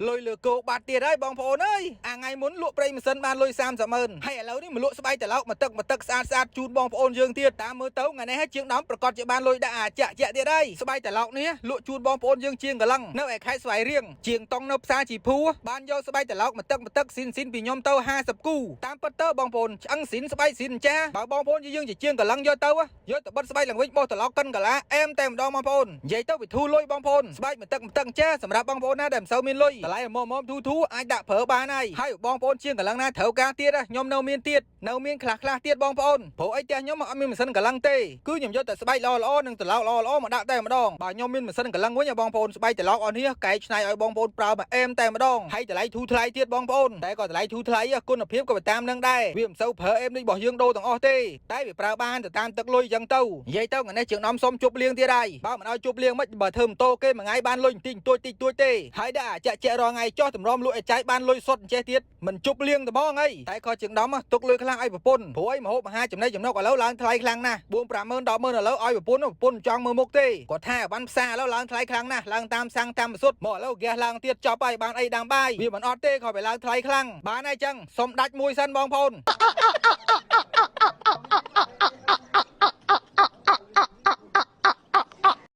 លុយលើគោបាត់ទៀតហើយបងប្អូនអើយអាថ្ងៃមុនលក់ប្រេងម៉ាស៊ីនបានលុយ300000ហើយឥឡូវនេះមកលក់ស្បែកត្រឡោកមកទឹកស្អាតជូនបងប្អូនយើងទៀតតាមមើលទៅថ្ងៃនេះហើយជាងដំប្រកាសជាបានលុយដាក់អាចាក់ទៀតហើយស្បែកត្រឡោកនេះលក់ជូនបងប្អូនយើងជាងកលឹងនៅឯខេត្តស្វាយរៀងជាងតុងនៅផ្សារជីភូបានយកស្បែកត្រឡោកមកទឹកស៊ីនពីខ្ញុំទៅ50គូតាមពិតទៅបងប្អូនឆ្អឹងស៊ីនស្បែកស៊ីនចាបើបងប្អូនយើងជាងកលឹងយកទៅយកទៅបិទស្បែកឡើងវិញបោះត្រឡោកកិនកលាអែមតែម្ដងបងប្អូននិយាយទៅវាធូរលុយបងប្អូនស្បែកមកទឹកចាសម្រាប់បងប្អូនណាដែលមិនសូវមានលុយតម្លៃមកធូរអាចដាក់ប្រើបានហើយបងប្អូនជាងកលឹងណាត្រូវការទៀតខ្ញុំនៅមានទៀតនៅមានខ្លះទៀតបងប្អូនព្រោះអីផ្ទះខ្ញុំអត់មានម៉ាស៊ីនកលឹងទេគឺខ្ញុំយកតែស្បែកល្អនិងត្រឡោកល្អមកដាក់តែម្ដងបើខ្ញុំមានម៉ាស៊ីនកលឹងវិញបងប្អូនស្បែកត្រឡោកអស់នេះកែច្នៃឲ្យបងប្អូនប្រើមកអែមតែម្ដងហើយតម្លៃធូរថ្លៃទៀតបងប្អូនតែក៏តម្លៃធូរថ្លៃគុណភាពក៏តាមនឹងដែរវាមិនសូវប្រើអែមដូចរបស់យើងដូរទាំងអស់ទេតែវាប្រើបានទៅតាមទឹកលុយអញ្ចឹងទៅនិយាយទៅថ្ងៃនេះជាងដំសុំជប់លៀងទៀតហើយបើមិនឲ្យជប់លៀងមិនបើធ្វើម៉ូតូគេមួយថ្ងៃបានលុយបន្តិចតួចទេហើយដាក់ចាក់រាល់ថ្ងៃចោះតម្រាំលក់ឲ្យចាយបានលុយសុទ្ធអញ្ចេះទៀតមិនជប់លៀងត្មងអីតែក៏ជាងដំទុកលុយខ្លះឲ្យប្រពន្ធព្រោះអីមហូបអាហារចំណីចំណុកឥឡូវឡើងថ្លៃខ្លាំងណាស់4-50000 100000ឥឡូវឲ្យប្រពន្ធចង់មើលមុខទេគាត់ថាវ៉ាន់ផ្សារឥឡូវឡើងថ្លៃខ្លាំងណាស់ឡើងតាមសាំងតាមសុទ្ធមកឥឡូវហ្គាសឡើងទៀតចប់ហើយបានអីដាំបាយវាមិនអត់ទេក៏វាឡើងថ្លៃខ្លាំងបានហើយចឹងសុំដាច់មួយសិនបងប្អូន